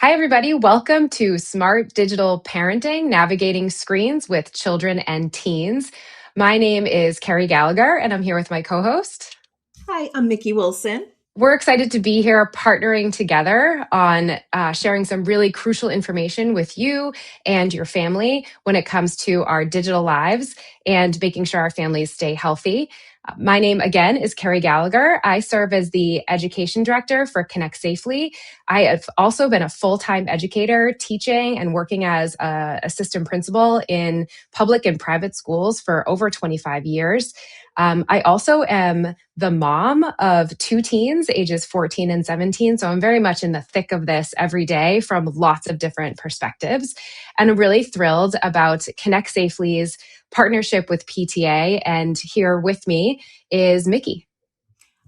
Hi, everybody. Welcome to Smart Digital Parenting, Navigating Screens with Children and Teens. My name is Kerry Gallagher, and I'm here with my co-host. Hi, I'm Mikki Wilson. We're excited to be here partnering together on sharing some really crucial information with you and your family when it comes to our digital lives and making sure our families stay healthy. My name, again, is Kerry Gallagher. I serve as the Education Director for Connect Safely. I have also been a full-time educator, teaching and working as an assistant principal in public and private schools for over 25 years. I also am the mom of two teens, ages 14 and 17. So I'm very much in the thick of this every day from lots of different perspectives. And I'm really thrilled about Connect Safely's partnership with PTA. And here with me is Mikki.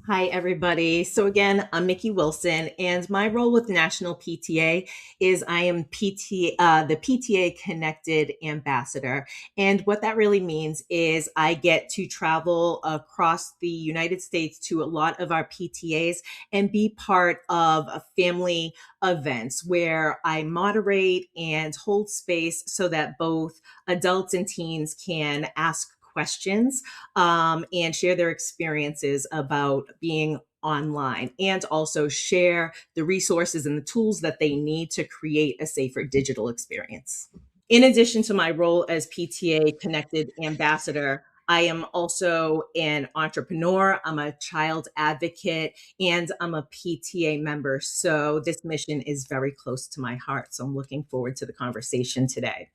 Hi, everybody. So again, I'm Mikki Wilson, and my role with National PTA is I am the PTA Connected Ambassador. And what that really means is I get to travel across the United States to a lot of our PTAs and be part of family events where I moderate and hold space so that both adults and teens can ask questions and share their experiences about being online and also share the resources and the tools that they need to create a safer digital experience. In addition to my role as PTA Connected Ambassador, I am also an entrepreneur, I'm a child advocate, and I'm a PTA member. So this mission is very close to my heart. So I'm looking forward to the conversation today.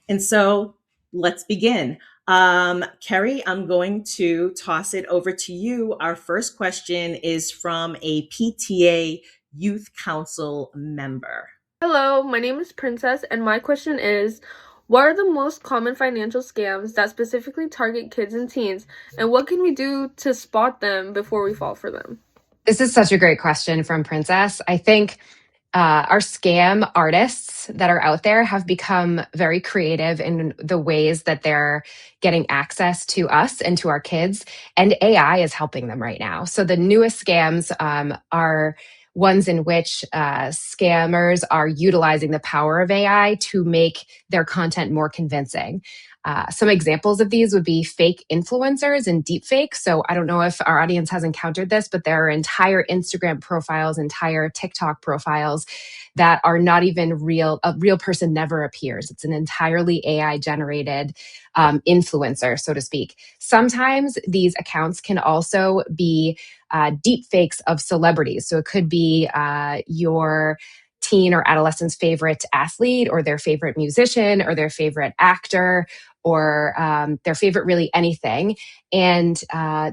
And so let's begin. Kerry, I'm going to toss it over to you. Our first question is from a PTA Youth Council member. Hello, my name is Princess, and my question is, what are the most common financial scams that specifically target kids and teens, and what can we do to spot them before we fall for them? This is such a great question from Princess. I think our scam artists that are out there have become very creative in the ways that they're getting access to us and to our kids. And AI is helping them right now. So the newest scams are ones in which scammers are utilizing the power of AI to make their content more convincing. Some examples of these would be fake influencers and deepfakes. So I don't know if our audience has encountered this, but there are entire Instagram profiles, entire TikTok profiles that are not even real. A real person never appears. It's an entirely AI generated influencer, so to speak. Sometimes these accounts can also be deep fakes of celebrities. So it could be your teen or adolescent's favorite athlete or their favorite musician or their favorite actor or their favorite really anything. And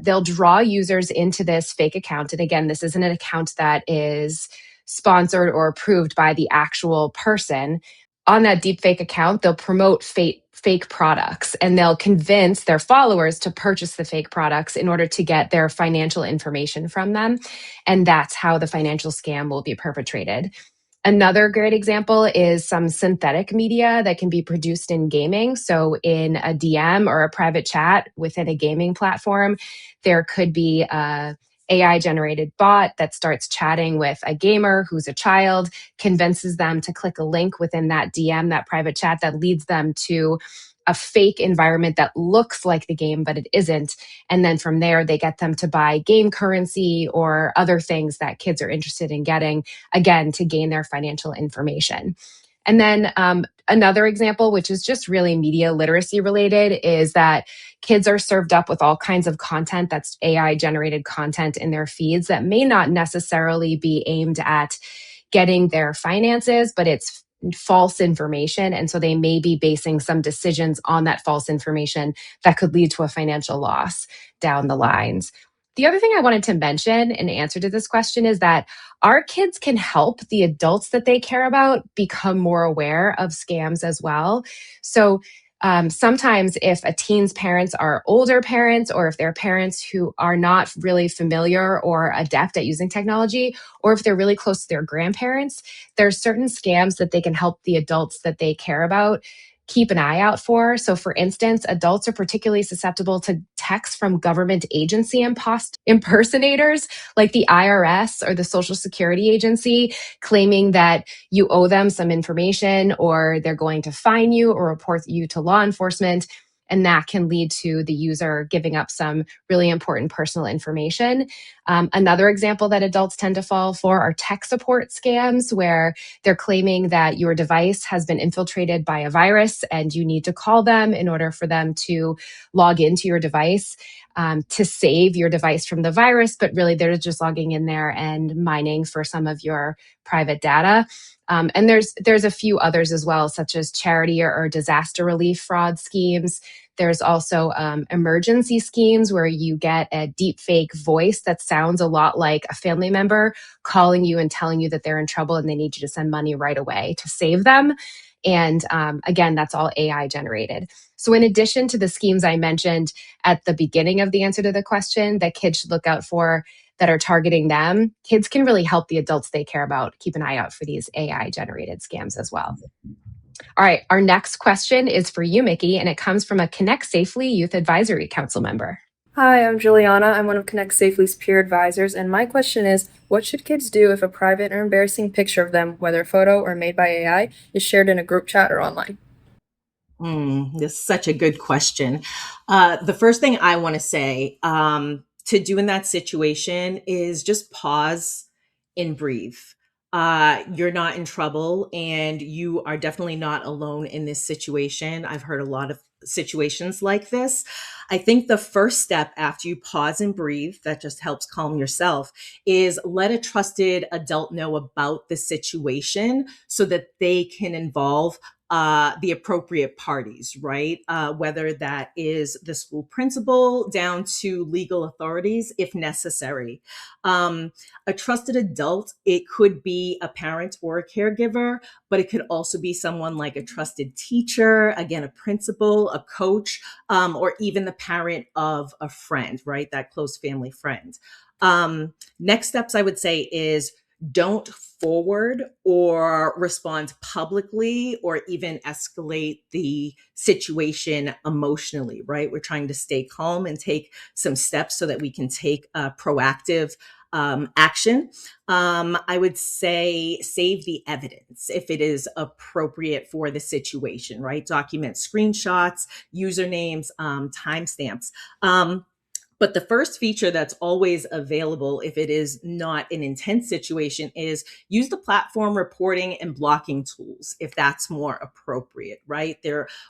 they'll draw users into this fake account. And again, this isn't an account that is sponsored or approved by the actual person. On that deepfake account, they'll promote fake products and they'll convince their followers to purchase the fake products in order to get their financial information from them. And that's how the financial scam will be perpetrated. Another great example is some synthetic media that can be produced in gaming. So in a DM or a private chat within a gaming platform, there could be a AI generated bot that starts chatting with a gamer who's a child, convinces them to click a link within that DM, that private chat that leads them to a fake environment that looks like the game, but it isn't. And then from there, they get them to buy game currency or other things that kids are interested in getting, again, to gain their financial information. And then another example, which is just really media literacy related, is that kids are served up with all kinds of content that's AI generated content in their feeds that may not necessarily be aimed at getting their finances, but it's false information. And so they may be basing some decisions on that false information that could lead to a financial loss down the lines. The other thing I wanted to mention in answer to this question is that our kids can help the adults that they care about become more aware of scams as well. So sometimes if a teen's parents are older parents, or if they're parents who are not really familiar or adept at using technology, or if they're really close to their grandparents, there's certain scams that they can help the adults that they care about keep an eye out for. So, for instance, adults are particularly susceptible to texts from government agency impersonators like the IRS or the Social Security Agency claiming that you owe them some information or they're going to fine you or report you to law enforcement. And that can lead to the user giving up some really important personal information. Another example that adults tend to fall for are tech support scams, where they're claiming that your device has been infiltrated by a virus and you need to call them in order for them to log into your device to save your device from the virus. But really, they're just logging in there and mining for some of your private data. And there's a few others as well, such as charity or disaster relief fraud schemes. There's also emergency schemes where you get a deep fake voice that sounds a lot like a family member calling you and telling you that they're in trouble and they need you to send money right away to save them. And again, that's all AI generated. So in addition to the schemes I mentioned at the beginning of the answer to the question that kids should look out for that are targeting them, kids can really help the adults they care about keep an eye out for these AI generated scams as well. All right, our next question is for you, Mikki, and it comes from a Connect Safely Youth Advisory Council member. Hi, I'm Juliana. I'm one of Connect Safely's peer advisors, and my question is, what should kids do if a private or embarrassing picture of them, whether photo or made by AI, is shared in a group chat or online? This is such a good question. The first thing I want to say to do in that situation is just pause and breathe. You're not in trouble and you are definitely not alone in this situation. I've heard a lot of situations like this. I think the first step after you pause and breathe, that just helps calm yourself, is let a trusted adult know about the situation so that they can involve the appropriate parties, right? Whether that is the school principal down to legal authorities if necessary. A trusted adult, it could be a parent or a caregiver, but it could also be someone like a trusted teacher, again, a principal, a coach, or even the parent of a friend, right? That close family friend. Next steps I would say is don't forward or respond publicly or even escalate the situation emotionally, right? We're trying to stay calm and take some steps so that we can take proactive action. I would say save the evidence if it is appropriate for the situation, right? Document screenshots, usernames, timestamps. But the first feature that's always available if it is not an intense situation is use the platform reporting and blocking tools if that's more appropriate, right?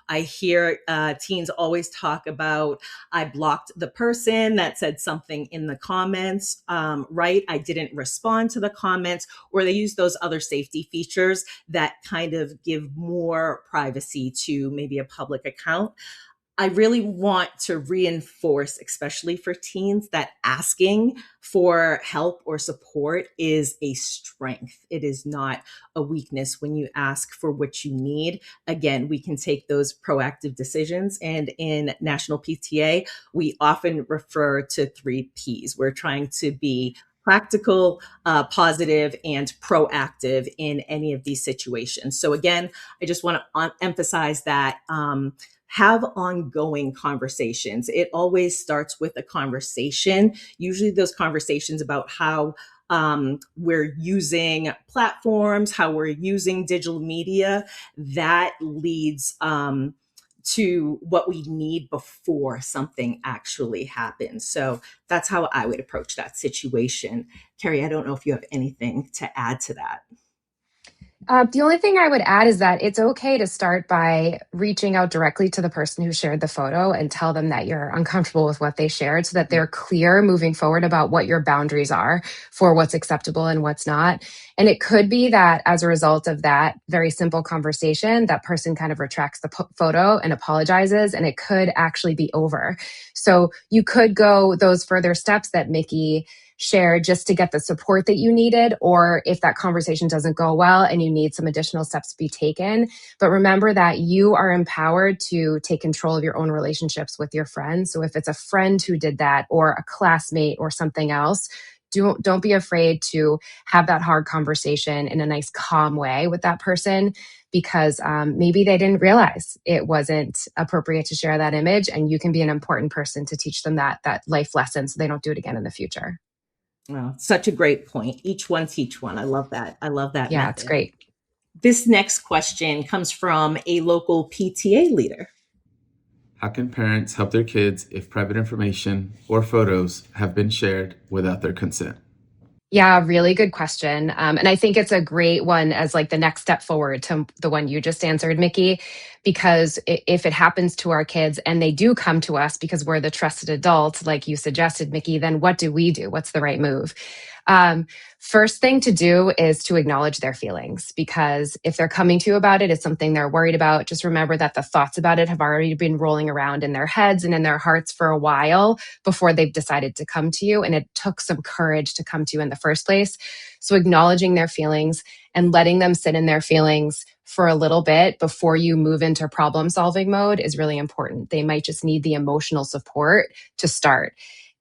I hear teens always talk about, I blocked the person that said something in the comments, right? I didn't respond to the comments, or they use those other safety features that kind of give more privacy to maybe a public account. I really want to reinforce, especially for teens, that asking for help or support is a strength. It is not a weakness when you ask for what you need. Again, we can take those proactive decisions. And in National PTA, we often refer to 3 Ps. We're trying to be practical, positive, and proactive in any of these situations. So again, I just want to emphasize that have ongoing conversations. It always starts with a conversation, usually those conversations about how we're using platforms, how we're using digital media, that leads to what we need before something actually happens. So that's how I would approach that situation. Kerry, I don't know if you have anything to add to that. The only thing I would add is that it's okay to start by reaching out directly to the person who shared the photo and tell them that you're uncomfortable with what they shared so that they're clear moving forward about what your boundaries are for what's acceptable and what's not. And it could be that as a result of that very simple conversation, that person kind of retracts the photo and apologizes, and it could actually be over. So you could go those further steps that Mikki shared just to get the support that you needed, or if that conversation doesn't go well and you need some additional steps to be taken. But remember that you are empowered to take control of your own relationships with your friends. So if it's a friend who did that or a classmate or something else, don't be afraid to have that hard conversation in a nice, calm way with that person, because maybe they didn't realize it wasn't appropriate to share that image, and you can be an important person to teach them that life lesson so they don't do it again in the future. Oh, such a great point. Each one teach one. I love that. I love that Yeah, it's method. great. This next question comes from a local PTA leader. How can parents help their kids if private information or photos have been shared without their consent? Yeah, really good question. And I think it's a great one as like the next step forward to the one you just answered, Mikki, because if it happens to our kids and they do come to us because we're the trusted adult, like you suggested, Mikki, then what do we do? What's the right move? First thing to do is to acknowledge their feelings, because if they're coming to you about it, it's something they're worried about. Just remember that the thoughts about it have already been rolling around in their heads and in their hearts for a while before they've decided to come to you. And it took some courage to come to you in the first place. So acknowledging their feelings and letting them sit in their feelings for a little bit before you move into problem solving mode is really important. They might just need the emotional support to start.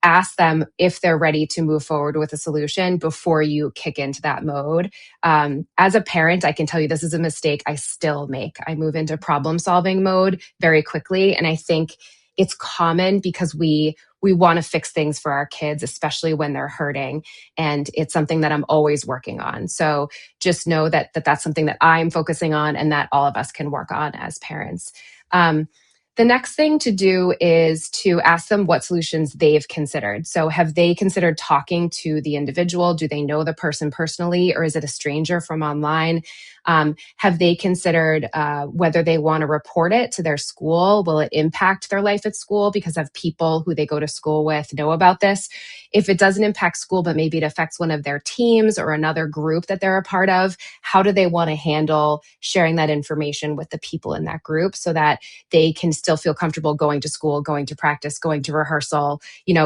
Ask them if they're ready to move forward with a solution before you kick into that mode. As a parent, I can tell you this is a mistake I still make. I move into problem solving mode very quickly. And I think it's common because we want to fix things for our kids, especially when they're hurting. And it's something that I'm always working on. So just know that that's something that I'm focusing on and that all of us can work on as parents. The next thing to do is to ask them what solutions they've considered. So have they considered talking to the individual? Do they know the person personally, or is it a stranger from online? Have they considered whether they want to report it to their school? Will it impact their life at school because of people who they go to school with know about this? If it doesn't impact school, but maybe it affects one of their teams or another group that they're a part of, how do they want to handle sharing that information with the people in that group so that they can still feel comfortable going to school, going to practice, going to rehearsal,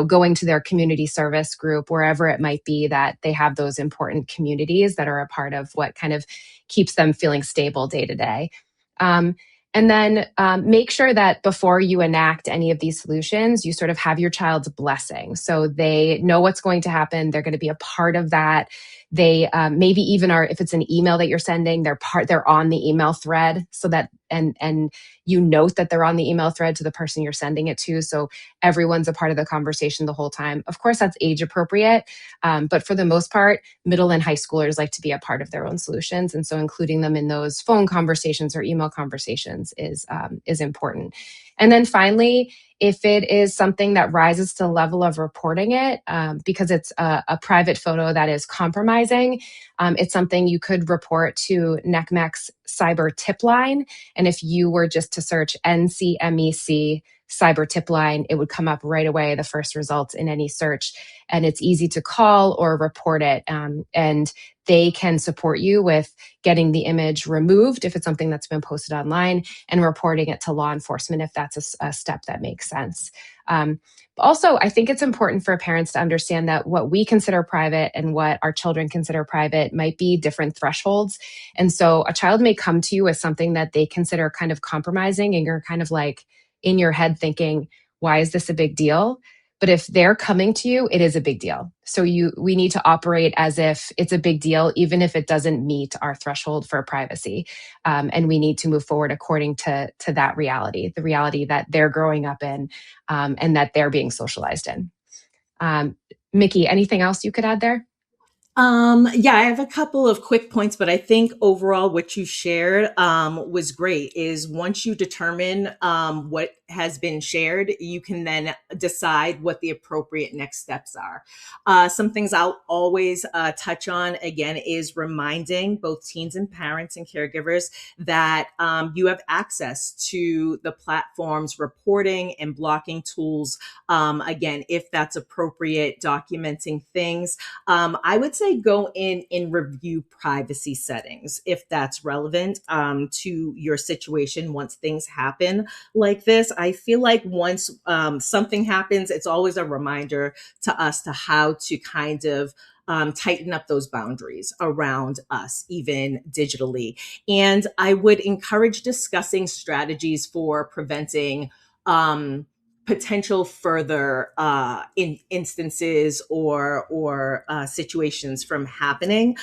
going to their community service group, wherever it might be that they have those important communities that are a part of what kind of keeps them feeling stable day to day. And then make sure that before you enact any of these solutions, you sort of have your child's blessing. So they know what's going to happen. They're going to be a part of that. They maybe even are, if it's an email that you're sending, they're on the email thread, so that and you note that they're on the email thread to the person you're sending it to. So everyone's a part of the conversation the whole time. Of course, that's age appropriate. But for the most part, middle and high schoolers like to be a part of their own solutions. And so including them in those phone conversations or email conversations is important. And then finally, if it is something that rises to the level of reporting it, because it's a private photo that is compromising, it's something you could report to NCMEC's cyber tip line. And if you were just to search NCMEC cyber tip line, it would come up right away, the first results in any search. And it's easy to call or report it. And they can support you with getting the image removed if it's something that's been posted online, and reporting it to law enforcement if that's a step that makes sense. Also, I think it's important for parents to understand that what we consider private and what our children consider private might be different thresholds. And so a child may come to you with something that they consider kind of compromising, and you're kind of like in your head thinking, why is this a big deal? But if they're coming to you, it is a big deal. So we need to operate as if it's a big deal, even if it doesn't meet our threshold for privacy. And we need to move forward according to that reality, the reality that they're growing up in, and that they're being socialized in. Mikki, anything else you could add there? Yeah, I have a couple of quick points, but I think overall what you shared was great. Is once you determine what has been shared, you can then decide what the appropriate next steps are. Some things I'll always touch on again is reminding both teens and parents and caregivers that you have access to the platform's reporting and blocking tools. Again, if that's appropriate, documenting things. I would say go in and review privacy settings if that's relevant to your situation once things happen like this. I feel like once something happens, it's always a reminder to us to how to kind of tighten up those boundaries around us, even digitally. And I would encourage discussing strategies for preventing potential further instances or situations from happening.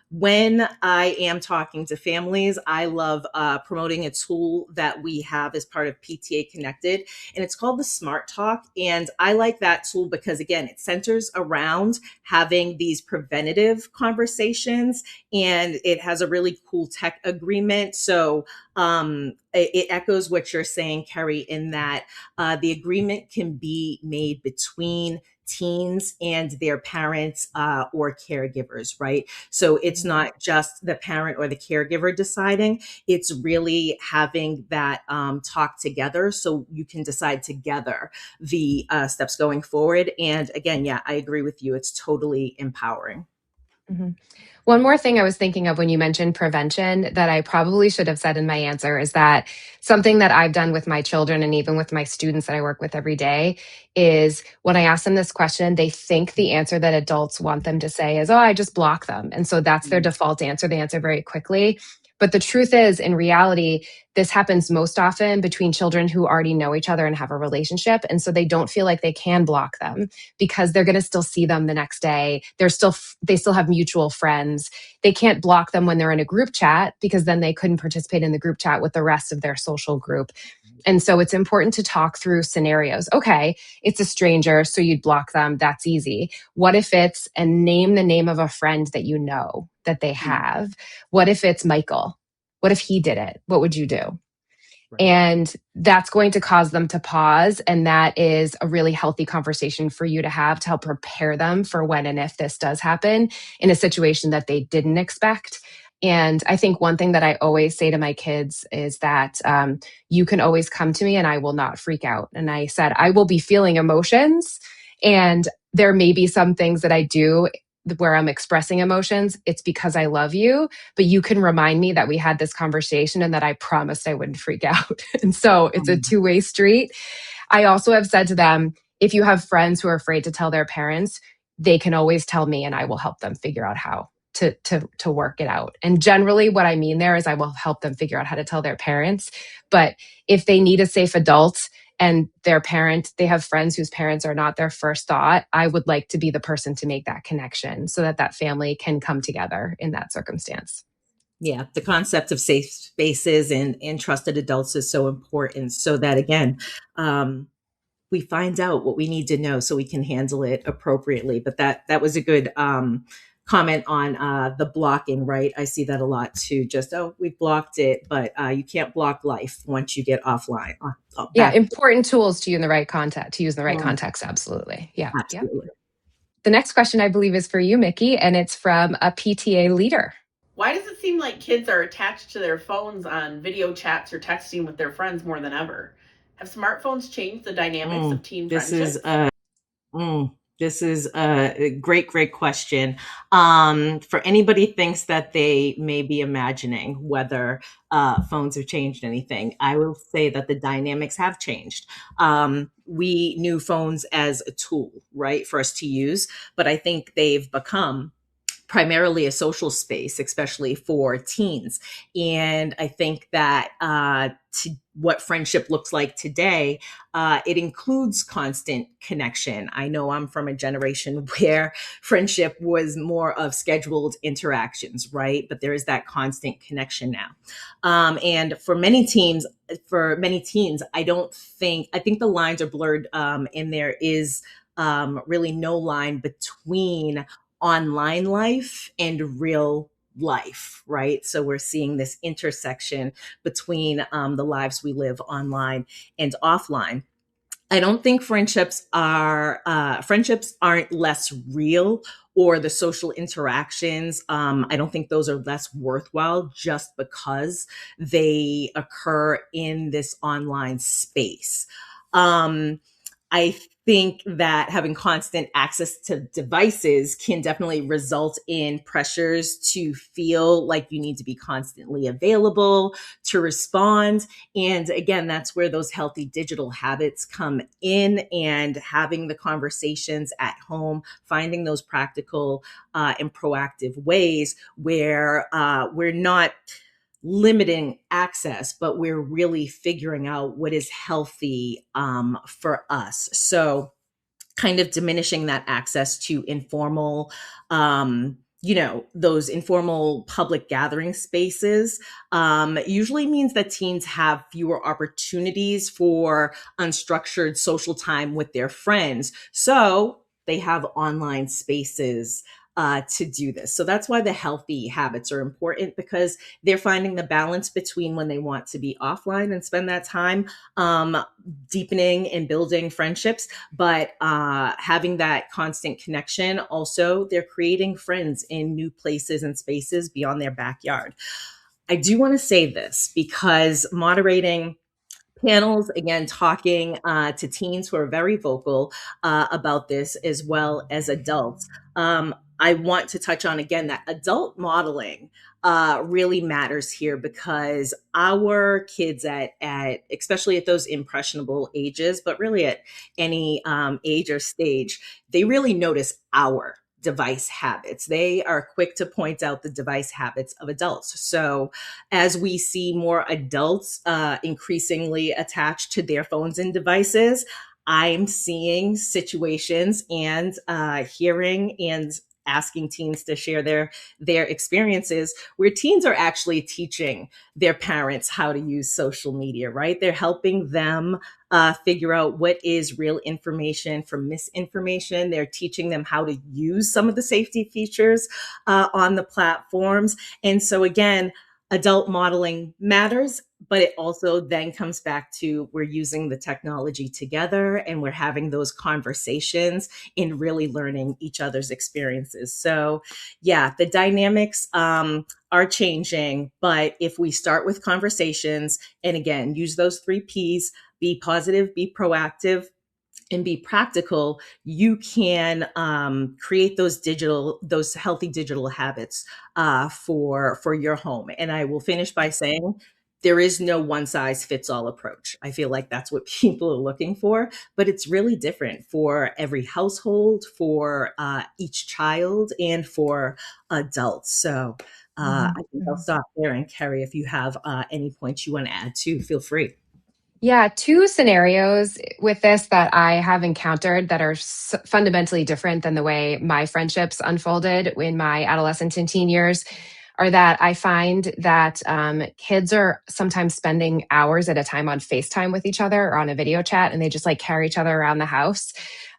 When I am talking to families, I love promoting a tool that we have as part of PTA Connected, and it's called the Smart Talk. And I like that tool because, again, it centers around having these preventative conversations, and it has a really cool tech agreement. So it echoes what you're saying, Kerry, in that the agreement can be made between teens and their parents or caregivers, right? So it's not just the parent or the caregiver deciding, it's really having that talk together so you can decide together the steps going forward. And again, yeah, I agree with you. It's totally empowering. Mhm. One more thing I was thinking of when you mentioned prevention that I probably should have said in my answer is that something that I've done with my children and even with my students that I work with every day is when I ask them this question, they think the answer that adults want them to say is, oh, I just block them. And so that's their default answer. They answer very quickly. But the truth is, in reality, this happens most often between children who already know each other and have a relationship. And so they don't feel like they can block them because they're going to still see them the next day. They still have mutual friends. They can't block them when they're in a group chat because then they couldn't participate in the group chat with the rest of their social group. And so it's important to talk through scenarios. Okay, it's a stranger, so you'd block them. That's easy. What if it's, and name the name of a friend that you know that they have? What if it's Michael? What if he did it? What would you do? Right. And that's going to cause them to pause. And that is a really healthy conversation for you to have to help prepare them for when and if this does happen in a situation that they didn't expect. And I think one thing that I always say to my kids is that you can always come to me and I will not freak out. And I said, I will be feeling emotions. And there may be some things that I do where I'm expressing emotions. It's because I love you, but you can remind me that we had this conversation and that I promised I wouldn't freak out. And so it's a two-way street. I also have said to them, if you have friends who are afraid to tell their parents, they can always tell me and I will help them figure out how to work it out. And generally what I mean there is I will help them figure out how to tell their parents. But if they need a safe adult and their parent, they have friends whose parents are not their first thought, I would like to be the person to make that connection so that that family can come together in that circumstance. Yeah, the concept of safe spaces and trusted adults is so important so that, again, we find out what we need to know so we can handle it appropriately. But that was a good comment on the blocking, right? I see that a lot too. Just, oh, we blocked it, but you can't block life once you get offline. Yeah, important tools to use in the right context. Absolutely. Yeah. Absolutely. The next question I believe is for you, Mikki, and it's from a PTA leader. Why does it seem like kids are attached to their phones on video chats or texting with their friends more than ever? Have smartphones changed the dynamics of teen friendships? This is a great question. For anybody thinks that they may be imagining whether phones have changed anything, I will say that the dynamics have changed. We knew phones as a tool, right, for us to use, but I think they've become primarily a social space, especially for teens. And I think that what friendship looks like today, it includes constant connection. I know I'm from a generation where friendship was more of scheduled interactions, right? But there is that constant connection now. And for many teens, I think the lines are blurred, and there is really no line between online life and real life, right? So we're seeing this intersection between the lives we live online and offline. I don't think friendships aren't less real, or the social interactions. I don't think those are less worthwhile just because they occur in this online space. I think that having constant access to devices can definitely result in pressures to feel like you need to be constantly available to respond. And again, that's where those healthy digital habits come in, and having the conversations at home, finding those practical and proactive ways where we're not limiting access, but we're really figuring out what is healthy for us. So kind of diminishing that access to informal, those informal public gathering spaces usually means that teens have fewer opportunities for unstructured social time with their friends. So they have online spaces to do this. So that's why the healthy habits are important, because they're finding the balance between when they want to be offline and spend that time deepening and building friendships, but having that constant connection. Also, they're creating friends in new places and spaces beyond their backyard. I do want to say this because moderating panels, again, talking to teens who are very vocal about this, as well as adults. I want to touch on again that adult modeling really matters here, because our kids at especially at those impressionable ages, but really at any age or stage, they really notice our device habits. They are quick to point out the device habits of adults. So as we see more adults increasingly attached to their phones and devices, I'm seeing situations and hearing and asking teens to share their experiences where teens are actually teaching their parents how to use social media, right? They're helping them figure out what is real information from misinformation. They're teaching them how to use some of the safety features on the platforms. And so again, adult modeling matters, but it also then comes back to we're using the technology together and we're having those conversations and really learning each other's experiences. So yeah, the dynamics are changing, but if we start with conversations and again, use those 3 Ps, be positive, be proactive, and be practical, you can create those healthy digital habits for your home. And I will finish by saying there is no one size fits all approach. I feel like that's what people are looking for, but it's really different for every household, for each child, and for adults. So I think I'll stop there. And Kerry, if you have any points you want to add too, feel free. Yeah, 2 scenarios with this that I have encountered that are fundamentally different than the way my friendships unfolded in my adolescent and teen years are that I find that kids are sometimes spending hours at a time on FaceTime with each other or on a video chat, and they just like carry each other around the house.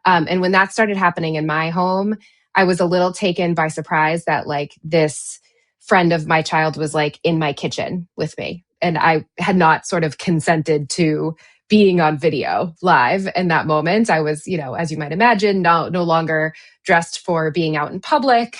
And when that started happening in my home, I was a little taken by surprise that like this friend of my child was like in my kitchen with me. And I had not sort of consented to being on video live in that moment. I was, as you might imagine, no longer dressed for being out in public,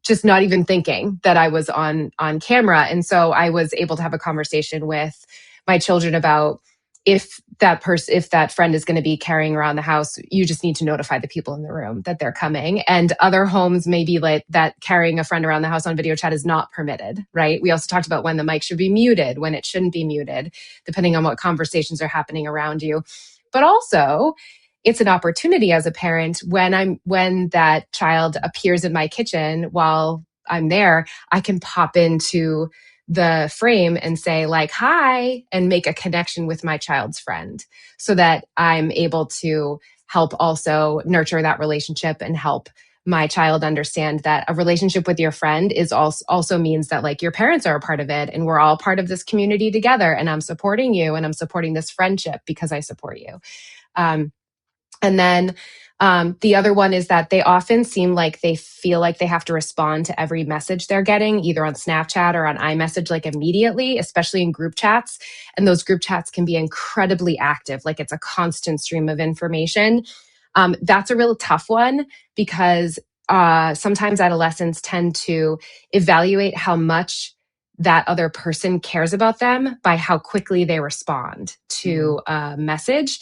just not even thinking that I was on camera. And so I was able to have a conversation with my children about if that friend is going to be carrying around the house, you just need to notify the people in the room that they're coming. And other homes maybe like that carrying a friend around the house on video chat is not permitted, right? We also talked about when the mic should be muted, when it shouldn't be muted, depending on what conversations are happening around you. But also, it's an opportunity as a parent when that child appears in my kitchen while I'm there, I can pop into the frame and say like, hi, and make a connection with my child's friend so that I'm able to help also nurture that relationship and help my child understand that a relationship with your friend is also means that like your parents are a part of it and we're all part of this community together and I'm supporting you and I'm supporting this friendship because I support you. And then the other one is that they often seem like they feel like they have to respond to every message they're getting, either on Snapchat or on iMessage, like immediately, especially in group chats. And those group chats can be incredibly active, like it's a constant stream of information. That's a real tough one because sometimes adolescents tend to evaluate how much that other person cares about them by how quickly they respond to a message.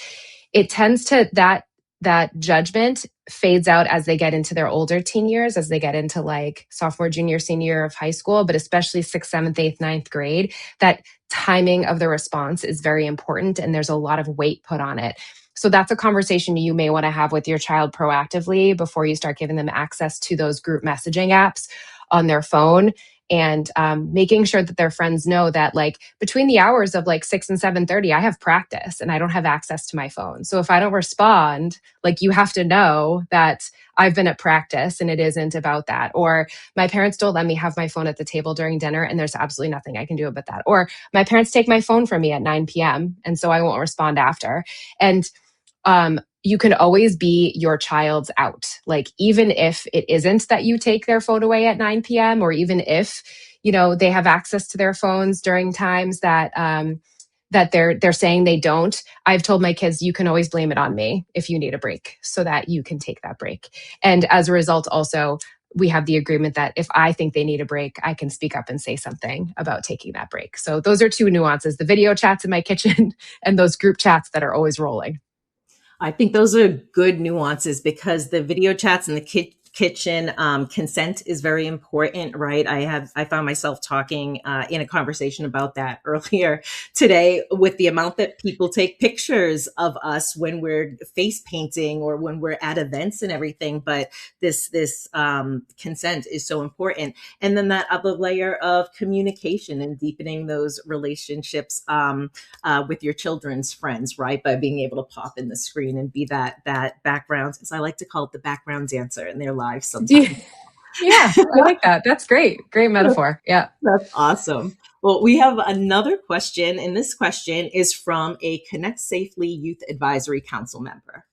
It tends to that judgment fades out as they get into their older teen years, as they get into like sophomore, junior, senior year of high school, but especially 6th, 7th, 8th, 9th grade, that timing of the response is very important and there's a lot of weight put on it. So that's a conversation you may want to have with your child proactively before you start giving them access to those group messaging apps on their phone. and making sure that their friends know that like between the hours of like 6 and 7:30, I have practice and I don't have access to my phone. So if I don't respond, like you have to know that I've been at practice and it isn't about that. Or my parents don't let me have my phone at the table during dinner and there's absolutely nothing I can do about that. Or my parents take my phone from me at 9 p.m. and so I won't respond after. And you can always be your child's out. Like, even if it isn't that you take their phone away at 9 p.m., or even if, they have access to their phones during times that, that they're saying they don't. I've told my kids, you can always blame it on me if you need a break so that you can take that break. And as a result, also, we have the agreement that if I think they need a break, I can speak up and say something about taking that break. So those are two nuances, the video chats in my kitchen and those group chats that are always rolling. I think those are good nuances because the video chats in the kitchen, consent is very important, right? I found myself talking in a conversation about that earlier today with the amount that people take pictures of us when we're face painting or when we're at events and everything. But this consent is so important. And then that other layer of communication and deepening those relationships with your children's friends, right? By being able to pop in the screen and be that background, as I like to call it, the background dancer in their lives sometimes. Yeah, I like that. That's great. Great metaphor. Yeah. That's awesome. Well, we have another question, and this question is from a Connect Safely Youth Advisory Council member.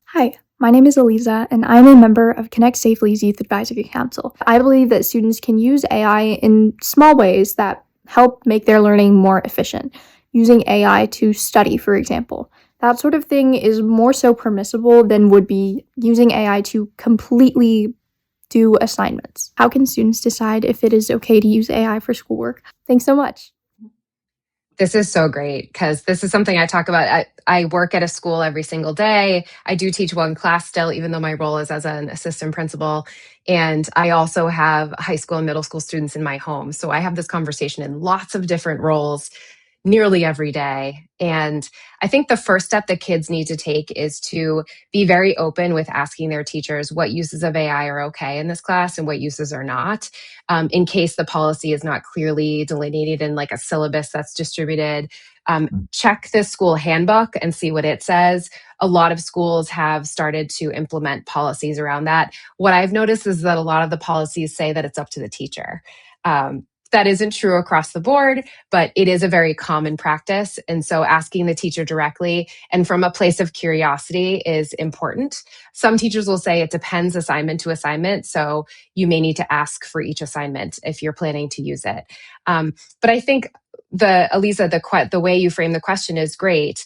Hi, my name is Eliza, and I'm a member of Connect Safely's Youth Advisory Council. I believe that students can use AI in small ways that help make their learning more efficient. Using AI to study, for example. That sort of thing is more so permissible than would be using AI to completely do assignments. How can students decide if it is okay to use AI for schoolwork? Thanks so much. This is so great because this is something I talk about. I work at a school every single day. I do teach one class still, even though my role is as an assistant principal. And I also have high school and middle school students in my home. So I have this conversation in lots of different roles nearly every day. And I think the first step that kids need to take is to be very open with asking their teachers what uses of AI are okay in this class and what uses are not, in case the policy is not clearly delineated in like a syllabus that's distributed. Check the school handbook and see what it says. A lot of schools have started to implement policies around that. What I've noticed is that a lot of the policies say that it's up to the teacher. That isn't true across the board, but it is a very common practice. And so asking the teacher directly and from a place of curiosity is important. Some teachers will say it depends assignment to assignment. So you may need to ask for each assignment if you're planning to use it. But I think Elisa, the way you frame the question is great.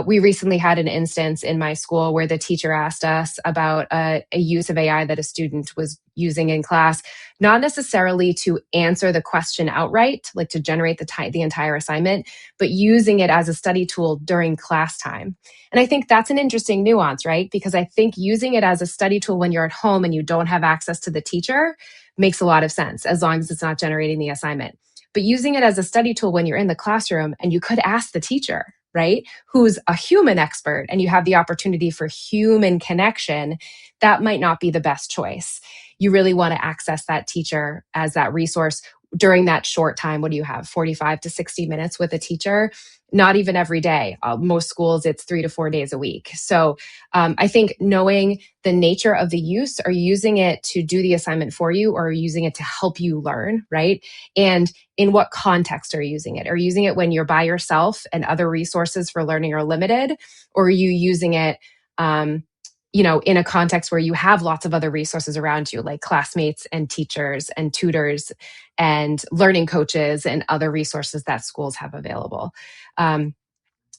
We recently had an instance in my school where the teacher asked us about a use of AI that a student was using in class, not necessarily to answer the question outright, like to generate the entire assignment, but using it as a study tool during class time. And I think that's an interesting nuance, right? Because I think using it as a study tool when you're at home and you don't have access to the teacher makes a lot of sense, as long as it's not generating the assignment. But using it as a study tool when you're in the classroom and you could ask the teacher, right, who's a human expert, and you have the opportunity for human connection, that might not be the best choice. You really want to access that teacher as that resource during that short time. What do you have, 45 to 60 minutes with a teacher? Not even every day. Most schools, it's 3 to 4 days a week. So I think knowing the nature of the use, are you using it to do the assignment for you, or are you using it to help you learn, right? And in what context are you using it? Are you using it when you're by yourself and other resources for learning are limited? Or are you using it in a context where you have lots of other resources around you, like classmates and teachers and tutors and learning coaches and other resources that schools have available?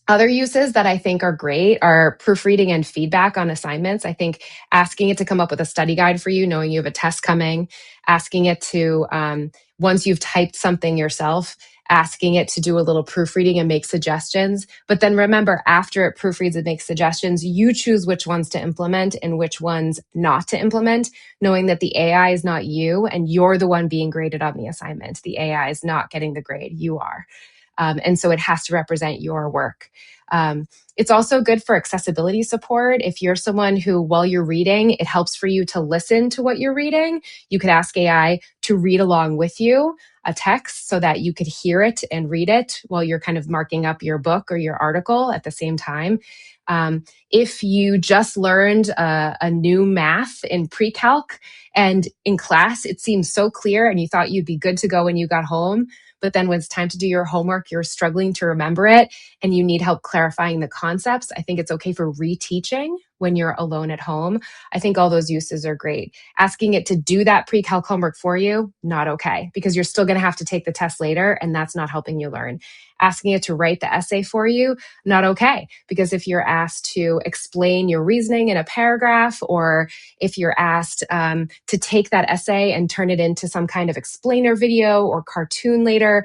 Other uses that I think are great are proofreading and feedback on assignments. I think asking it to come up with a study guide for you, knowing you have a test coming, asking it to, once you've typed something yourself, asking it to do a little proofreading and make suggestions. But then remember, after it proofreads and makes suggestions, you choose which ones to implement and which ones not to implement, knowing that the AI is not you and you're the one being graded on the assignment. The AI is not getting the grade, you are. And so it has to represent your work. It's also good for accessibility support. If you're someone who, while you're reading, it helps for you to listen to what you're reading, you could ask AI to read along with you a text so that you could hear it and read it while you're kind of marking up your book or your article at the same time. If you just learned a new math in pre-calc and in class it seems so clear and you thought you'd be good to go when you got home, but then when it's time to do your homework, you're struggling to remember it and you need help clarifying the concepts, I think it's okay for reteaching when you're alone at home. I think all those uses are great. Asking it to do that pre-calc homework for you, not okay, because you're still going to have to take the test later and that's not helping you learn. Asking it to write the essay for you, not okay, because if you're asked to explain your reasoning in a paragraph, or if you're asked to take that essay and turn it into some kind of explainer video or cartoon later,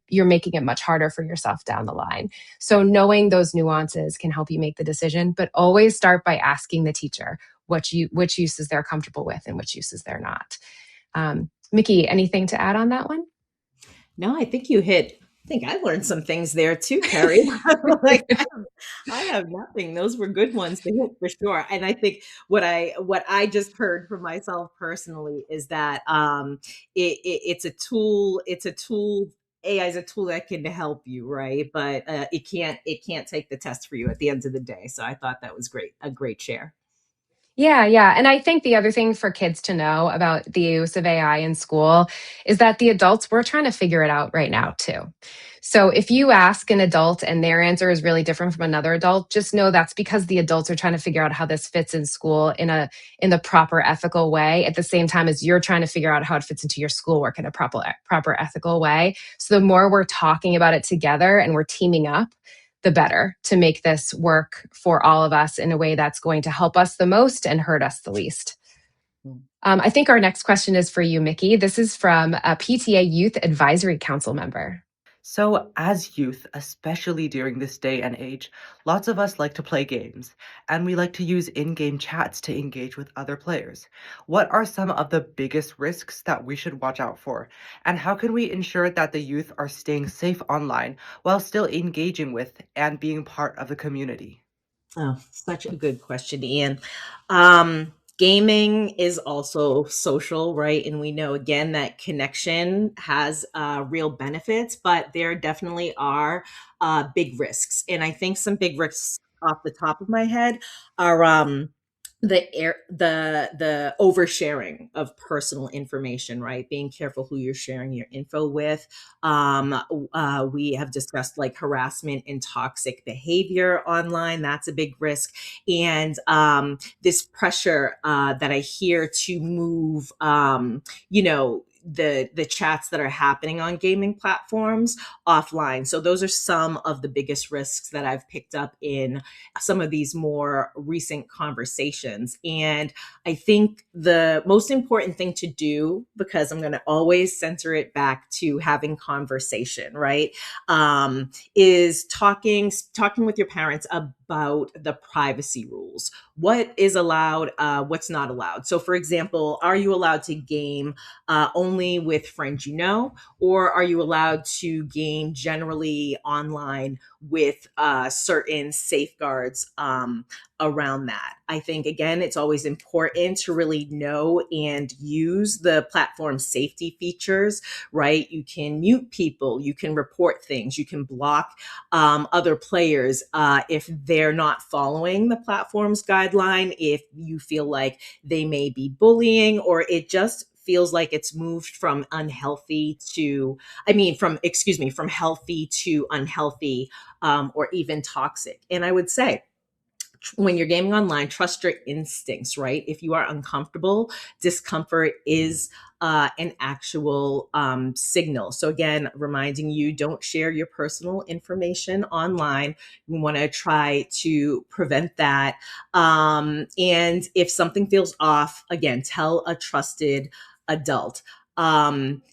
you're making it much harder for yourself down the line. So knowing those nuances can help you make the decision, but always start by asking the teacher which uses they're comfortable with and which uses they're not. Mikki, anything to add on that one? No, I think you hit. I think I learned some things there too, Kerry. Like I have nothing. Those were good ones to hit for sure. And I think what I just heard from myself personally is that it's a tool. It's a tool. AI is a tool that can help you, right? But it can't take the test for you at the end of the day. So I thought that was great. A great share. Yeah. And I think the other thing for kids to know about the use of AI in school is that the adults, we're trying to figure it out right now too. So if you ask an adult and their answer is really different from another adult, just know that's because the adults are trying to figure out how this fits in school in the proper ethical way, at the same time as you're trying to figure out how it fits into your schoolwork in a proper ethical way. So the more we're talking about it together and we're teaming up, the better to make this work for all of us in a way that's going to help us the most and hurt us the least. I think our next question is for you, Mikki. This is from a PTA Youth Advisory Council member. So, as youth, especially during this day and age, lots of us like to play games, and we like to use in-game chats to engage with other players. What are some of the biggest risks that we should watch out for? And how can we ensure that the youth are staying safe online while still engaging with and being part of the community? Oh, such a good question, Ian. Gaming is also social, right? And we know again that connection has real benefits, but there definitely are big risks. And I think some big risks off the top of my head are the oversharing of personal information, right? Being careful who you're sharing your info with. We have discussed like harassment and toxic behavior online. That's a big risk. And this pressure that I hear to move, the chats that are happening on gaming platforms offline. So those are some of the biggest risks that I've picked up in some of these more recent conversations. And I think the most important thing to do, because I'm going to always center it back to having conversation, right? Is talking with your parents about the privacy rules. What is allowed, what's not allowed. So for example, are you allowed to game only with friends you know, or are you allowed to game generally online with certain safeguards around that? I think, again, it's always important to really know and use the platform safety features, right? You can mute people, you can report things, you can block other players if they're not following the platform's guideline, if you feel like they may be bullying, or it just feels like it's moved from healthy to unhealthy, or even toxic. And I would say, when you're gaming online, trust your instincts, right? If you are uncomfortable, discomfort is an actual signal. So again, reminding you, don't share your personal information online. You want to try to prevent that. And if something feels off, again, tell a trusted adult.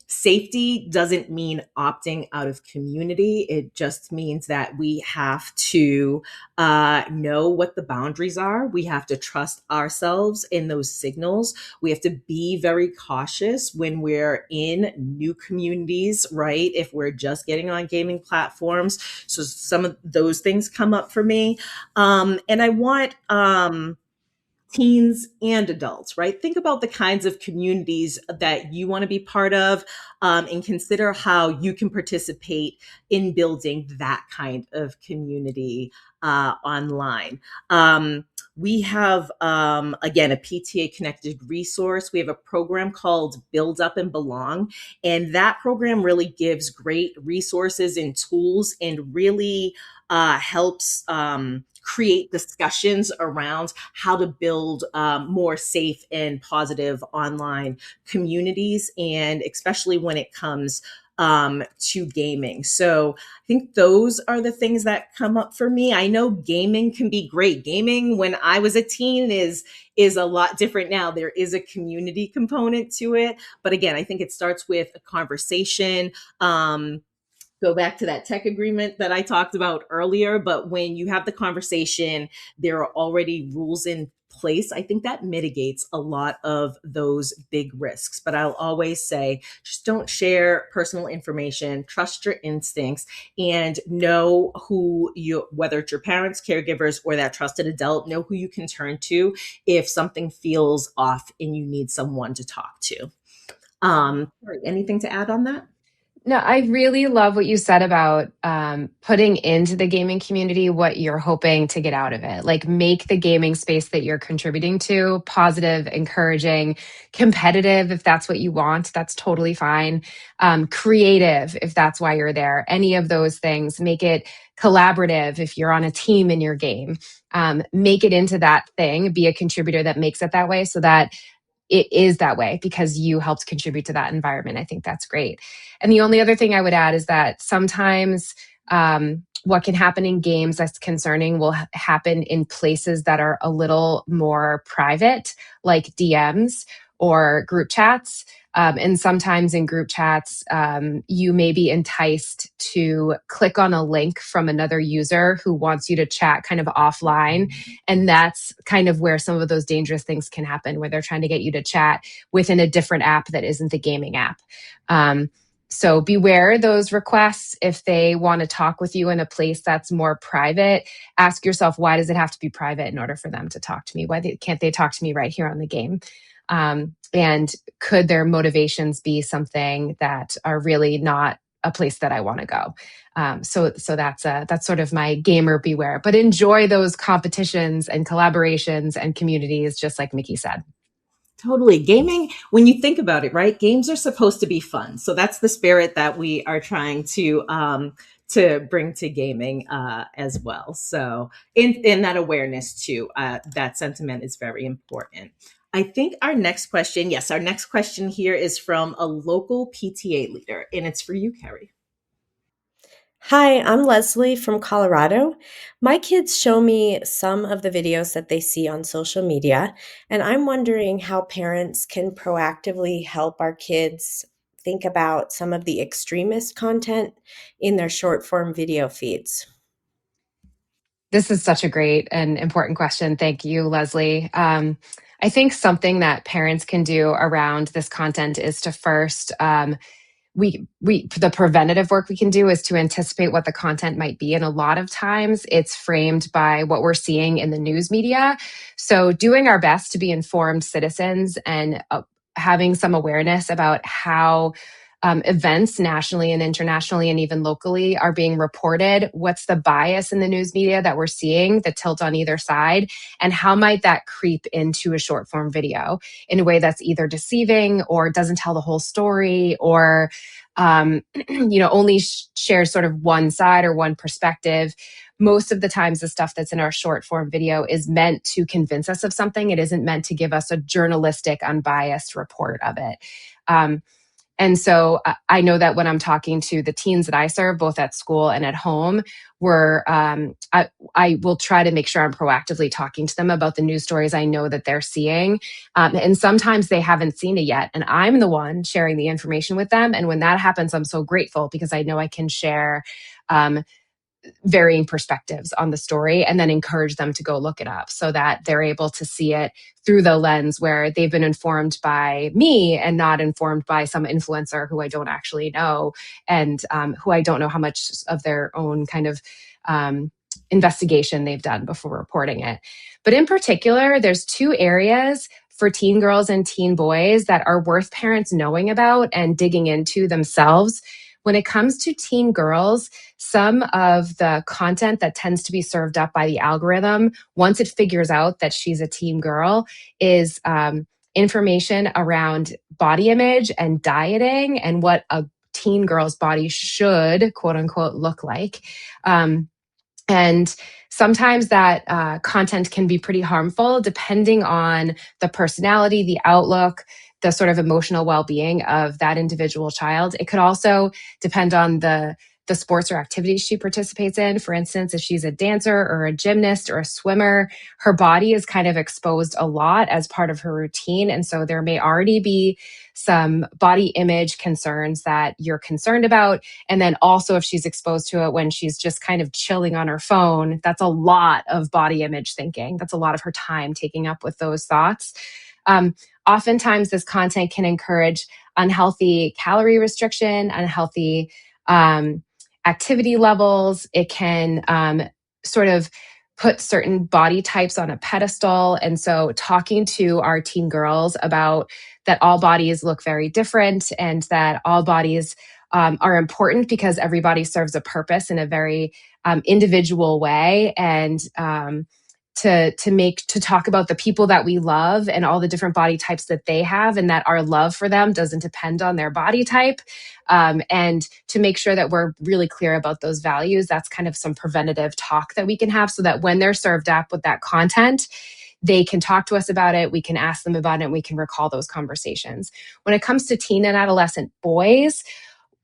Safety doesn't mean opting out of community. It just means that we have to know what the boundaries are. We have to trust ourselves in those signals. We have to be very cautious when we're in new communities, right? If we're just getting on gaming platforms. So some of those things come up for me. And I want teens and adults, right? Think about the kinds of communities that you want to be part of, and consider how you can participate in building that kind of community online. We have, again, a PTA Connected resource. We have a program called Build Up and Belong. And that program really gives great resources and tools and really helps create discussions around how to build more safe and positive online communities, and especially when it comes to gaming. So I think those are the things that come up for me. I know gaming can be great. Gaming when I was a teen is a lot different now. There is a community component to it, but again, I think it starts with a conversation. Go back to that tech agreement that I talked about earlier. But when you have the conversation, there are already rules in place. I think that mitigates a lot of those big risks. But I'll always say, just don't share personal information, trust your instincts, and know who you, whether it's your parents, caregivers, or that trusted adult, know who you can turn to if something feels off and you need someone to talk to. Anything to add on that? No, I really love what you said about putting into the gaming community what you're hoping to get out of it. Like, make the gaming space that you're contributing to positive, encouraging, competitive, if that's what you want. That's totally fine. Creative, if that's why you're there. Any of those things. Make it collaborative if you're on a team in your game. Make it into that thing. Be a contributor that makes it that way, so that it is that way because you helped contribute to that environment. I think that's great. And the only other thing I would add is that sometimes what can happen in games that's concerning will happen in places that are a little more private, like DMs or group chats. And sometimes in group chats, you may be enticed to click on a link from another user who wants you to chat kind of offline. And that's kind of where some of those dangerous things can happen, where they're trying to get you to chat within a different app that isn't the gaming app. So beware those requests. If they want to talk with you in a place that's more private, ask yourself, why does it have to be private in order for them to talk to me? Can't they talk to me right here on the game? And could their motivations be something that are really not a place that I want to go? So that's sort of my gamer beware. But enjoy those competitions and collaborations and communities, just like Mikki said. Totally. Gaming, when you think about it, right? Games are supposed to be fun. So that's the spirit that we are trying to bring to gaming as well. So in that awareness too, that sentiment is very important. I think our next question here is from a local PTA leader, and it's for you, Kerry. Hi, I'm Leslie from Colorado. My kids show me some of the videos that they see on social media, and I'm wondering how parents can proactively help our kids think about some of the extremist content in their short form video feeds. This is such a great and important question. Thank you, Leslie. I think something that parents can do around this content is to first, the preventative work we can do is to anticipate what the content might be. And a lot of times it's framed by what we're seeing in the news media. So doing our best to be informed citizens and having some awareness about how events nationally and internationally and even locally are being reported. What's the bias in the news media that we're seeing, the tilt on either side, and how might that creep into a short form video in a way that's either deceiving or doesn't tell the whole story, or only shares sort of one side or one perspective. Most of the times the stuff that's in our short form video is meant to convince us of something. It isn't meant to give us a journalistic, unbiased report of it. And so I know that when I'm talking to the teens that I serve, both at school and at home, I will try to make sure I'm proactively talking to them about the news stories I know that they're seeing. And sometimes they haven't seen it yet. And I'm the one sharing the information with them. And when that happens, I'm so grateful because I know I can share varying perspectives on the story and then encourage them to go look it up so that they're able to see it through the lens where they've been informed by me and not informed by some influencer who I don't actually know and who I don't know how much of their own kind of investigation they've done before reporting it. But in particular, there's two areas for teen girls and teen boys that are worth parents knowing about and digging into themselves. When it comes to teen girls, some of the content that tends to be served up by the algorithm, once it figures out that she's a teen girl, is information around body image and dieting and what a teen girl's body should, quote unquote, look like. And sometimes that content can be pretty harmful depending on the personality, the outlook, the sort of emotional well-being of that individual child. It could also depend on the sports or activities she participates in. For instance, if she's a dancer or a gymnast or a swimmer, her body is kind of exposed a lot as part of her routine. And so there may already be some body image concerns that you're concerned about. And then also if she's exposed to it when she's just kind of chilling on her phone, that's a lot of body image thinking. That's a lot of her time taking up with those thoughts. Oftentimes this content can encourage unhealthy calorie restriction, unhealthy activity levels. It can sort of put certain body types on a pedestal. And so talking to our teen girls about that all bodies look very different and that all bodies are important because everybody serves a purpose in a very individual way. And to talk about the people that we love and all the different body types that they have and that our love for them doesn't depend on their body type. And to make sure that we're really clear about those values, that's kind of some preventative talk that we can have so that when they're served up with that content, they can talk to us about it, we can ask them about it, and we can recall those conversations. When it comes to teen and adolescent boys,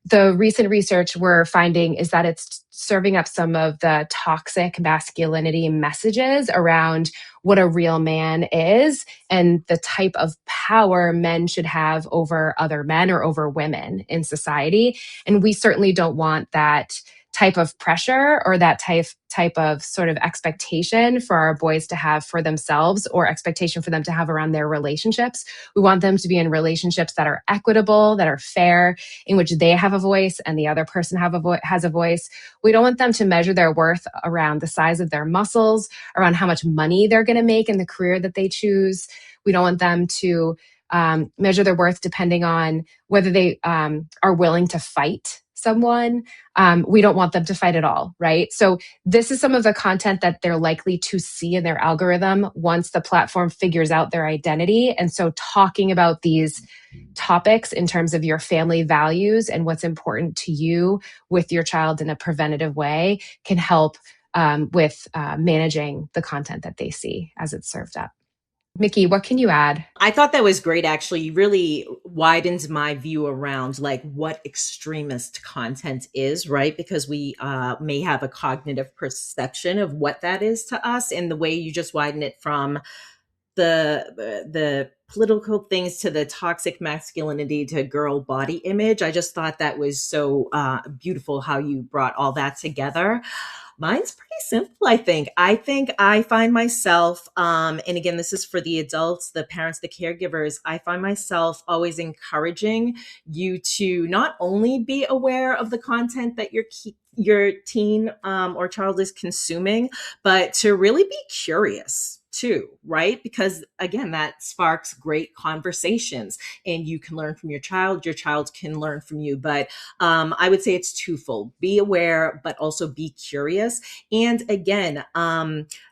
the recent research we're finding is that it's serving up some of the toxic masculinity messages around what a real man is and the type of power men should have over other men or over women in society. And we certainly don't want that type of pressure or that type of sort of expectation for our boys to have for themselves or expectation for them to have around their relationships. We want them to be in relationships that are equitable, that are fair, in which they have a voice and the other person has a voice. We don't want them to measure their worth around the size of their muscles, around how much money they're going to make in the career that they choose. We don't want them to measure their worth depending on whether they are willing to fight someone. We don't want them to fight at all, right? So this is some of the content that they're likely to see in their algorithm once the platform figures out their identity. And so talking about these topics in terms of your family values and what's important to you with your child in a preventative way can help with managing the content that they see as it's served up. Mikki, what can you add? I thought that was great, actually. You really widens my view around like what extremist content is, right? Because we may have a cognitive perception of what that is to us, and the way you just widen it from the political things to the toxic masculinity to girl body image. I just thought that was so beautiful how you brought all that together. Mine's pretty simple, I think. I think I find myself, and again, this is for the adults, the parents, the caregivers, I find myself always encouraging you to not only be aware of the content that your teen or child is consuming, but to really be curious too, right? Because again, that sparks great conversations and you can learn from your child can learn from you. But I would say it's twofold: be aware, but also be curious. And again,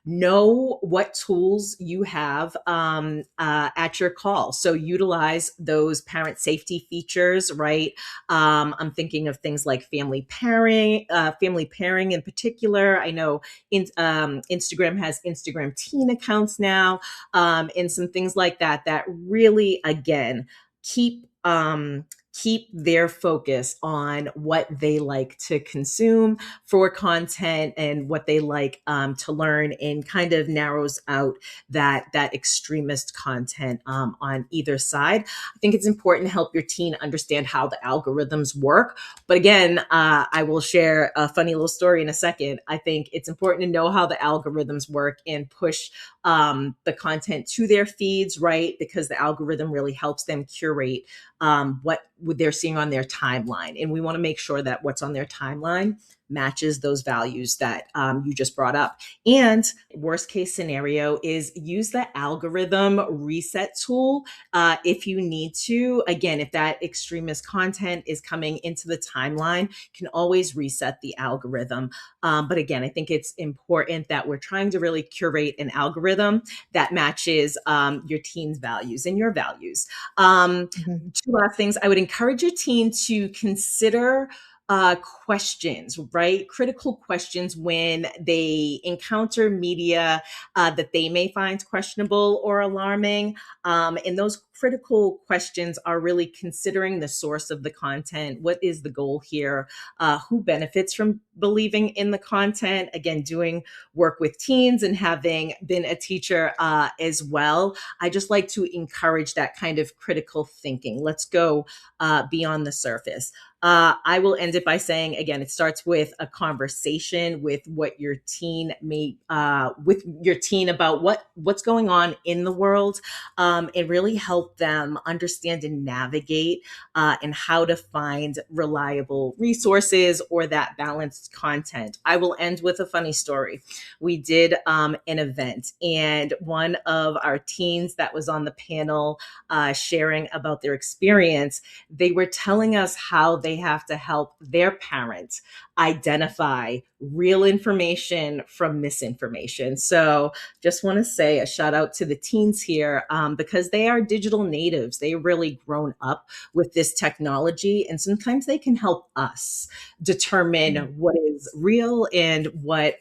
know what tools you have at your call. So utilize those parent safety features, right? I'm thinking of things like family pairing in particular. I know Instagram has Instagram teen accounts now, and some things like that really, again, keep keep their focus on what they like to consume for content and what they like to learn, and kind of narrows out that extremist content on either side. I think it's important to help your teen understand how the algorithms work. But again, I will share a funny little story in a second. I think it's important to know how the algorithms work and push the content to their feeds, right? Because the algorithm really helps them curate what they're seeing on their timeline. And we want to make sure that what's on their timeline matches those values that you just brought up. And worst case scenario is use the algorithm reset tool if you need to. Again, if that extremist content is coming into the timeline, you can always reset the algorithm. But again, I think it's important that we're trying to really curate an algorithm that matches your teen's values and your values. Two last things. I would encourage your teen to consider questions, right? Critical questions when they encounter media that they may find questionable or alarming. And those critical questions are really considering the source of the content. What is the goal here? Who benefits from believing in the content? Again, doing work with teens and having been a teacher as well, I just like to encourage that kind of critical thinking. Let's go beyond the surface. I will end it by saying, again, it starts with a conversation with what your teen with your teen about what's going on in the world, and really help them understand and navigate and how to find reliable resources or that balanced content. I will end with a funny story. We did an event, and one of our teens that was on the panel sharing about their experience, they were telling us how they have to help their parents identify real information from misinformation. So just want to say a shout out to the teens here because they are digital natives. They really grown up with this technology, and sometimes they can help us determine what is real and what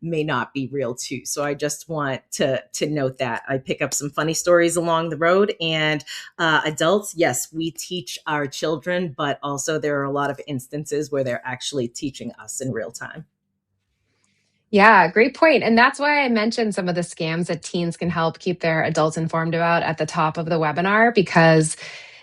may not be real too. So I just want to note that. I pick up some funny stories along the road, and adults, yes, we teach our children, but also there are a lot of instances where they're actually teaching us in real time. Yeah, great point. And that's why I mentioned some of the scams that teens can help keep their adults informed about at the top of the webinar, because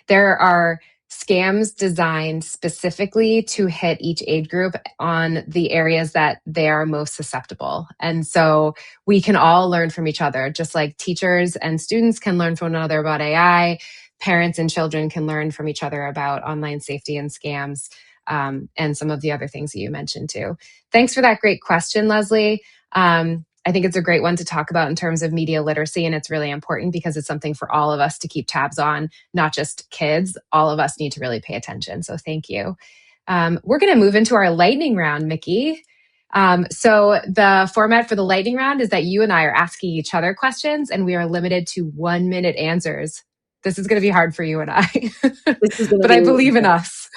there are scams designed specifically to hit each age group on the areas that they are most susceptible. And so we can all learn from each other, just like teachers and students can learn from one another about AI, parents and children can learn from each other about online safety and scams. And some of the other things that you mentioned too. Thanks for that great question, Leslie. I think it's a great one to talk about in terms of media literacy, and it's really important because it's something for all of us to keep tabs on, not just kids. All of us need to really pay attention. So thank you. We're going to move into our lightning round, Mikki. So the format for the lightning round is that you and I are asking each other questions, and we are limited to 1 minute answers. This is going to be hard for you and I, but I believe in us.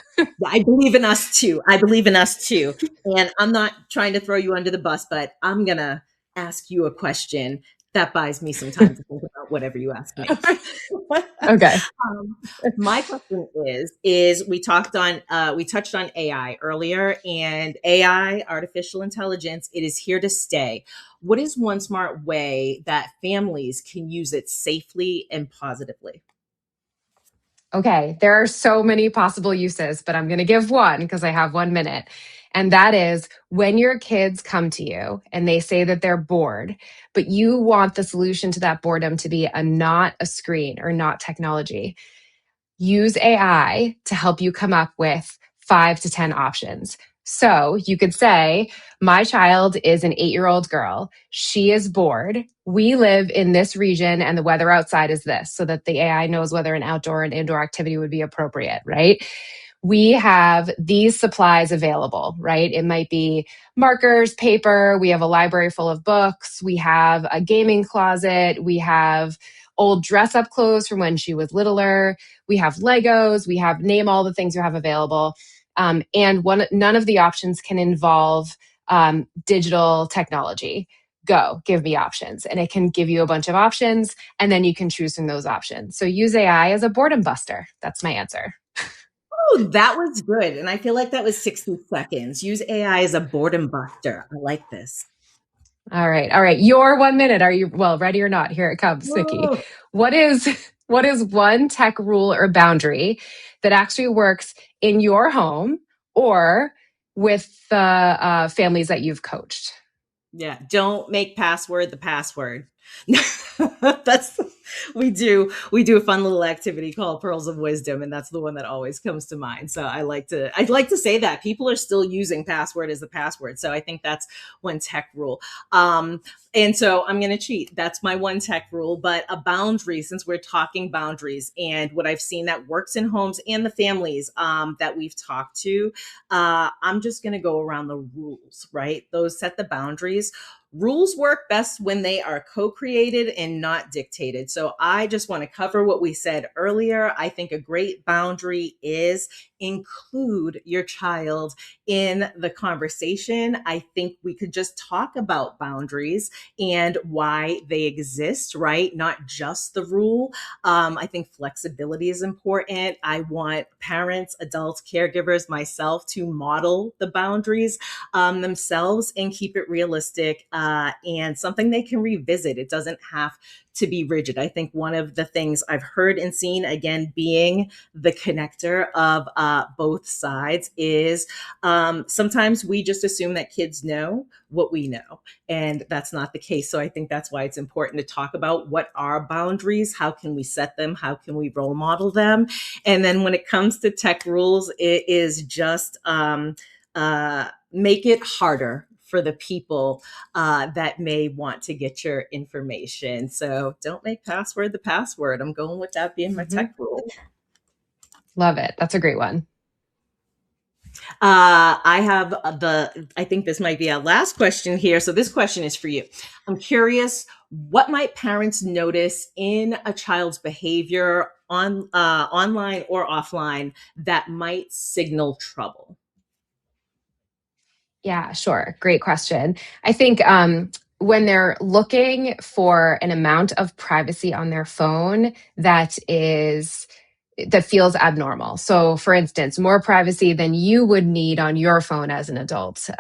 I believe in us too. I believe in us too. And I'm not trying to throw you under the bus, but I'm going to ask you a question that buys me some time to think about whatever you ask me. Okay. My question is we touched on AI earlier, and AI, artificial intelligence, it is here to stay. What is one smart way that families can use it safely and positively? Okay, there are so many possible uses, but I'm going to give one because I have 1 minute. And that is when your kids come to you and they say that they're bored, but you want the solution to that boredom to be not a screen or not technology. Use AI to help you come up with 5 to 10 options. So you could say, my child is an 8-year-old girl. She is bored. We live in this region and the weather outside is this, so that the AI knows whether an outdoor and indoor activity would be appropriate, right? We have these supplies available, right? It might be markers, paper. We have a library full of books. We have a gaming closet. We have old dress up clothes from when she was littler. We have Legos. We have name all the things you have available. And none of the options can involve digital technology. Go, give me options. And it can give you a bunch of options, and then you can choose from those options. So use AI as a boredom buster. That's my answer. Ooh, that was good. And I feel like that was 60 seconds. Use AI as a boredom buster. I like this. All right. All right. Your 1 minute. Are you ready or not? Here it comes, Mikki. Whoa. What is one tech rule or boundary that actually works in your home or with the families that you've coached? Yeah, don't make password the password. That's we do a fun little activity called Pearls of Wisdom, and that's the one that always comes to mind. So I'd like to say that people are still using password as the password. So I think that's one tech rule. And so I'm going to cheat. That's my one tech rule, but a boundary, since we're talking boundaries and what I've seen that works in homes and the families that we've talked to, I'm just going to go around the rules, right? Those set the boundaries. Rules work best when they are co-created and not dictated. So I just want to cover what we said earlier. I think a great boundary is include your child in the conversation. I think we could just talk about boundaries and why they exist, right? Not just the rule. I think flexibility is important. I want parents, adults, caregivers, myself to model the boundaries themselves and keep it realistic and something they can revisit. It doesn't have to be rigid. I think one of the things I've heard and seen, again, being the connector of both sides, is sometimes we just assume that kids know what we know, and that's not the case. So I think that's why it's important to talk about what are boundaries, how can we set them, how can we role model them, and then when it comes to tech rules, it is just make it harder for the people that may want to get your information. So don't make password the password. I'm going with that being my tech rule. Love it. That's a great one. I think this might be our last question here. So this question is for you. I'm curious, what might parents notice in a child's behavior online or offline that might signal trouble? Yeah, sure. Great question. I think when they're looking for an amount of privacy on their phone that feels abnormal. So, for instance, more privacy than you would need on your phone as an adult.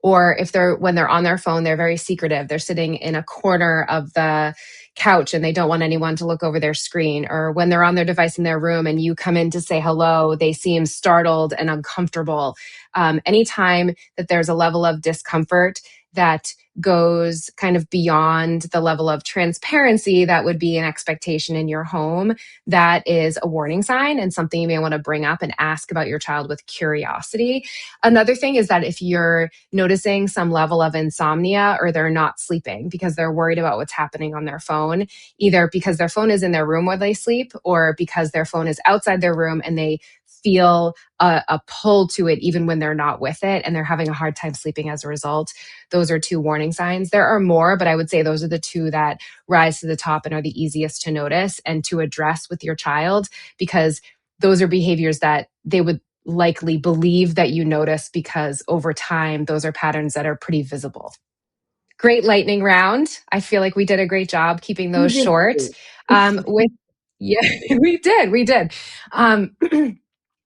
Or if when they're on their phone, they're very secretive. They're sitting in a corner of the couch and they don't want anyone to look over their screen. Or when they're on their device in their room and you come in to say hello, they seem startled and uncomfortable. Anytime that there's a level of discomfort that goes kind of beyond the level of transparency that would be an expectation in your home, that is a warning sign and something you may want to bring up and ask about your child with curiosity. Another thing is that if you're noticing some level of insomnia or they're not sleeping because they're worried about what's happening on their phone, either because their phone is in their room while they sleep or because their phone is outside their room and they feel a pull to it even when they're not with it and they're having a hard time sleeping as a result. Those are two warning signs. There are more, but I would say those are the two that rise to the top and are the easiest to notice and to address with your child, because those are behaviors that they would likely believe that you notice because over time, those are patterns that are pretty visible. Great lightning round. I feel like we did a great job keeping those short. Yeah, we did.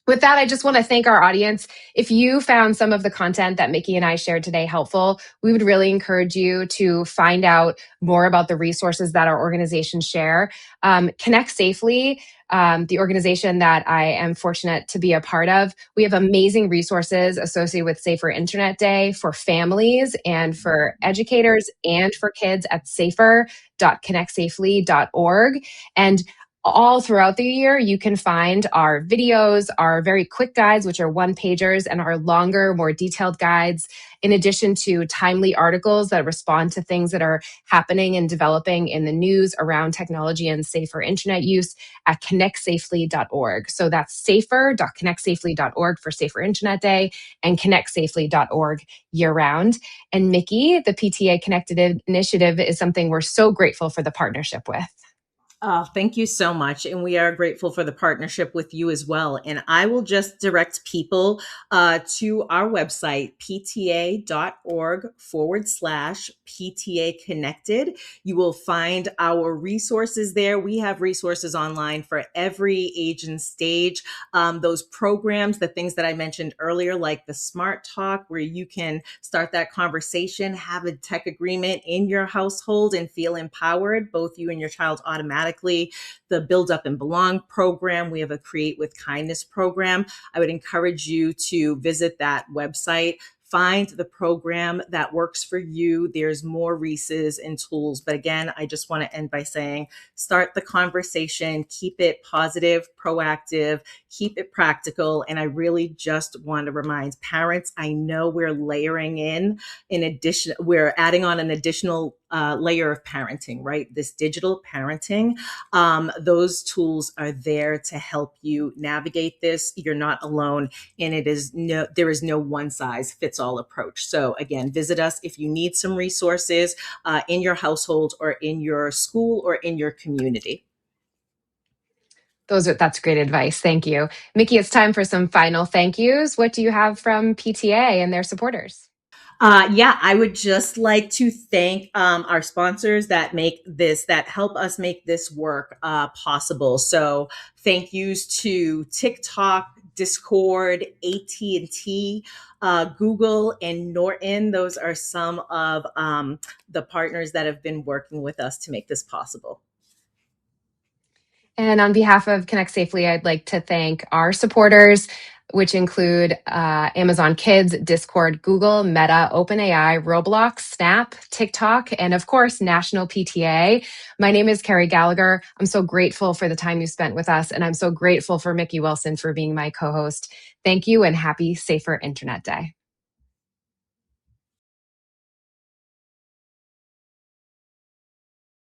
With that, I just want to thank our audience. If you found some of the content that Mikki and I shared today helpful, we would really encourage you to find out more about the resources that our organizations share. Connect Safely, the organization that I am fortunate to be a part of, we have amazing resources associated with Safer Internet Day for families and for educators and for kids at safer.ConnectSafely.org. And all throughout the year, you can find our videos, our very quick guides, which are one-pagers, and our longer, more detailed guides, in addition to timely articles that respond to things that are happening and developing in the news around technology and safer internet use at ConnectSafely.org. So that's safer.ConnectSafely.org for Safer Internet Day and ConnectSafely.org year-round. And Mikki, the PTA Connected Initiative is something we're so grateful for the partnership with. Oh, thank you so much. And we are grateful for the partnership with you as well. And I will just direct people to our website, pta.org/PTA Connected. You will find our resources there. We have resources online for every age and stage. Those programs, the things that I mentioned earlier, like the Smart Talk, where you can start that conversation, have a tech agreement in your household and feel empowered, both you and your child automatically. The Build Up and Belong program, we have a Create with Kindness program. I would encourage you to visit that website. Find the program that works for you. There's more resources and tools. But again, I just want to end by saying, start the conversation, keep it positive, proactive, keep it practical. And I really just want to remind parents, I know we're layering in addition, we're adding on an additional layer of parenting, right? This digital parenting. Those tools are there to help you navigate this. You're not alone, and there is no one size fits all approach. So again, visit us if you need some resources in your household or in your school or in your community. That's great advice. Thank you. Mikki, it's time for some final thank yous. What do you have from PTA and their supporters? I would just like to thank our sponsors that help us make this work possible. So thank yous to TikTok, Discord, AT&T, Google, and Norton. Those are some of the partners that have been working with us to make this possible. And on behalf of Connect Safely, I'd like to thank our supporters, which include Amazon Kids, Discord, Google, Meta, OpenAI, Roblox, Snap, TikTok, and of course, National PTA. My name is Kerry Gallagher. I'm so grateful for the time you spent with us, and I'm so grateful for Mikki Wilson for being my co-host. Thank you, and happy Safer Internet Day.